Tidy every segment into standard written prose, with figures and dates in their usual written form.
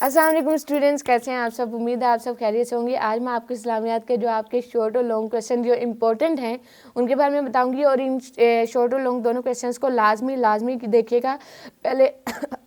अस्सलाम वालेकुम स्टूडेंट्स, कैसे हैं आप सब। उम्मीद है आप सब खैरियत से होंगे। आज मैं आपको इस्लामियात के जो आपके शॉर्ट और लॉन्ग क्वेश्चन जो इंपॉर्टेंट हैं उनके बारे में बताऊंगी और इन शॉर्ट और लॉन्ग दोनों क्वेश्चंस को लाजमी देखिएगा। पहले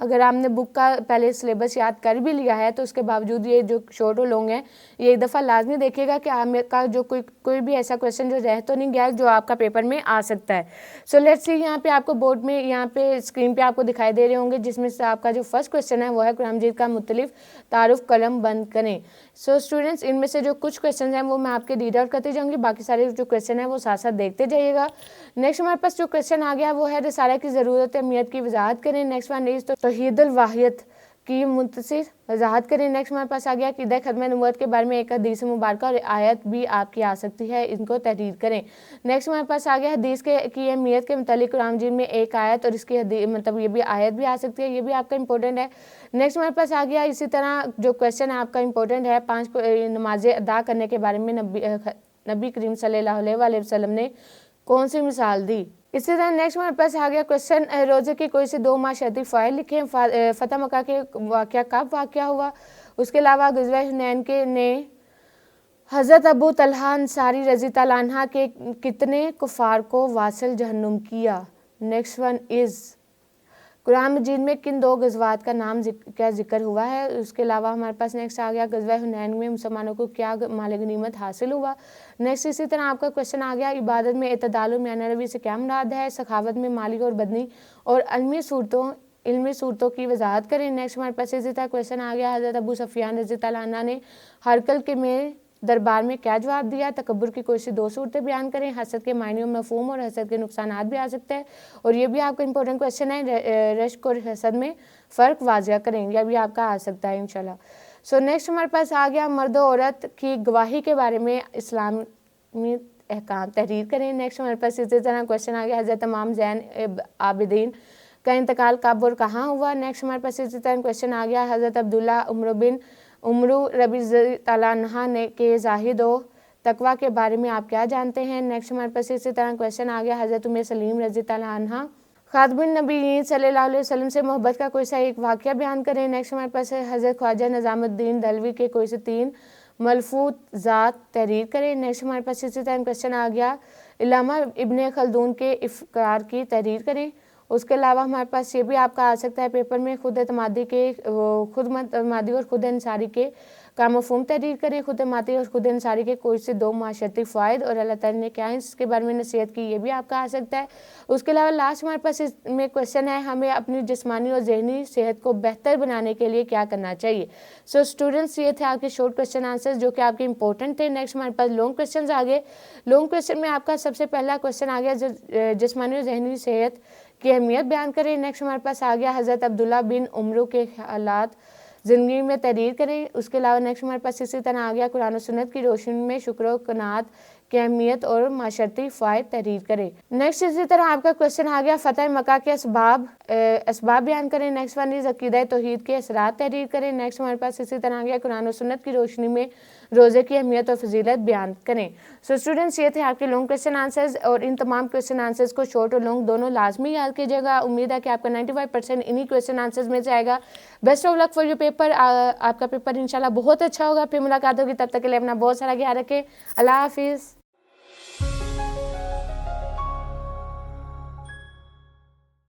अगर आपने बुक का पहले सिलेबस याद कर भी लिया है तो उसके बावजूद ये जो शॉर्ट और लॉन्ग है ये एक दफ़ा लाजमी देखिएगा कि आपका जो कोई भी ऐसा क्वेश्चन जो रह तो नहीं गया जो आपका पेपर में आ सकता है। सो लेट्स सी, यहाँ पे आपको बोर्ड में यहाँ पे स्क्रीन पे आपको दिखाई दे रहे होंगे जिसमें से आपका जो फर्स्ट क्वेश्चन है वो है कुरान मजीद का मुख्तलिफ तारुफ कलम बंद करें। सो स्टूडेंट्स, इनमें से जो कुछ क्वेश्चन हैं वो मैं आपके रीड आउट करती जाऊंगी, बाकी सारे जो क्वेश्चन है वो साथ साथ देखते जाइएगा। नेक्स्ट हमारे पास जो क्वेश्चन आ गया वो है रिसाला की ज़रूरत अहमियत की वजाहत करें। नेक्स्ट वन इज तौहीदुल वाहियत की मुंतसिर वजाहत करें। नेक्स्ट हमारे पास आ गया कि खत्म नबूवत के बारे में एक हदीस मुबारक और आयत भी आपकी आ सकती है, इनको तहरीर करें। नेक्स्ट हमारे पास आ गया हदीस की अहमियत के मुतालिक कुरान मजीद में एक आयत और इसकी मतलब ये भी आयत भी आ सकती है, ये भी आपका इंपॉर्टेंट है। नेक्स्ट हमारे पास आ गया इसी तरह जो क्वेश्चन है आपका इंपॉर्टेंट है 5 नमाजें अदा करने के बारे में नबी करीम सल्लल्लाहु अलैहि वसल्लम ने कौन सी मिसाल दी। इसी तरह नेक्स्ट हमारे पास आ गया क्वेश्चन रोज़े की कोई से 2 माशरती फ़ाइल लिखें। फ़तह मक्का के वाक़या कब वाक़या हुआ। उसके अलावा ग़ज़वा हुनैन के ने हज़रत अबू तलहा अंसारी रज़ी तआला अन्हा के कितने कुफ़ार को वासिल जहन्नुम किया। नेक्स्ट वन इज़ कुरान मजीद में किन 2 गज़वात का नाम क्या जिक्र हुआ है। उसके अलावा हमारे पास नेक्स्ट आ गया ग़ज़वा हुनैन में मुसलमानों को क्या माल गनीमत हासिल हुआ। नेक्स्ट इसी तरह आपका क्वेश्चन आ गया इबादत में एतदाल और मियान रवि से क्या मुराद है। सखावत में माली और बदनी और इल्मी सूरतों की वजाहत करें। नेक्स्ट हमारे पास इसी तरह क्वेश्चन आ गया हज़रत अबू सुफियान रज़ी तआला अन्हु ने हरकल के में दरबार में क्या जवाब दिया। तकब्बुर की कोई सी 2 सूरतें बयान करें। हसद के मायने मफहूम और हसद के नुकसानात भी आ सकते हैं और ये भी आपका इंपॉर्टेंट क्वेश्चन है। रश्क और हसद में फ़र्क वाज़िया करें, यह भी आपका आ सकता है इंशाल्लाह। सो नेक्स्ट हमारे पास आ गया मर्द और औरत की गवाही के बारे में इस्लामी अहकाम तहरीर करें। नेक्स्ट हमारे पास इसी तरह क्वेश्चन आ गया हज़रत इमाम ज़ैन आबिदीन का इंतकाल कब और कहाँ हुआ। नेक्स्ट हमारे पास इसी तरह क्वेश्चन आ गया हज़रत अब्दुल्ला उमरू रबी तआला अन्हा ने के ज़ाहिद व तकवा के बारे में आप क्या जानते हैं। नेक्स्ट हमारे पास इसी तरह क्वेश्चन आ गया हज़रत उम्मे सलीम रज़ी तआला अन्हा खातमुन नबीयीन सल्लल्लाहु अलैहि वसल्लम से मोहब्बत का कोई सा एक वाक़या बयान करें। नेक्स्ट हमारे पास है हज़रत ख्वाजा निज़ामुद्दीन दहलवी के कोई से 3 मलफूत ज़ात तहरीर करें। नेक्स्ट हमारे पास इसी तरह क्वेश्चन आ गया इल्लामा इब्ने खल्दून के इफ़्कार की तहरीर करें। उसके अलावा हमारे पास ये भी आपका आ सकता है पेपर में खुद एतमादी और खुद इंसारी के का मफ़हूम तहरीर करें। खुद एतमादी और खुद इंसारी के कोई से 2 माशरती फ़ायदे और अल्लाह ताला ने क्या है इसके बारे में नसीहत की, ये भी आपका आ सकता है। उसके अलावा लास्ट हमारे पास इसमें क्वेश्चन है हमें अपनी जिस्मानी और जहनी सेहत को बेहतर बनाने के लिए क्या करना चाहिए। सो स्टूडेंट्स, ये थे आपके शॉर्ट क्वेश्चन आंसर्स जो कि आपके इंपॉर्टेंट थे। नेक्स्ट हमारे पास लॉन्ग क्वेश्चन आ गए। लॉन्ग क्वेश्चन में आपका सबसे पहला क्वेश्चन आ गया जिस्मानी और जहनी सेहत की अहमियत बयान करें। नेक्स्ट हमारे पास आ गया हज़रत अब्दुल्ला बिन उमरू के हालात ज़िंदगी में तहरीर करें। उसके अलावा नेक्स्ट हमारे पास इसी तरह आ गया कुरान और सुन्नत की रोशनी में शुक्र और कनात की अहमियत और माशरती फ़ायदे तहरीर करें। नेक्स्ट इसी तरह आपका क्वेश्चन आ गया फ़तह मक्का के असबाब बयान करें। नेक्स्ट वन इज़ अकीदा तौहीद के असरात तहरीर करें। नेक्स्ट हमारे पास इसी तरह आ गया कुरान और सुन्नत की रोशनी में रोज़े की अहमियत और फजीलत बयान करें। सो स्टूडेंट्स, ये थे आपके लॉन्ग क्वेश्चन आंसर्स और इन तमाम क्वेश्चन आंसर्स को शॉर्ट और लॉन्ग दोनों लाजमी याद कीजिएगा। उम्मीद है कि आपका 95% इन्हीं क्वेश्चन आंसर्स में से आएगा। Best of luck for your paper. आपका पेपर इंशाल्लाह बहुत अच्छा होगा। फिर मुलाकात होगी, तब तक के लिए अपना बहुत सारा ख्याल रखें। अल्लाह हाफिज़।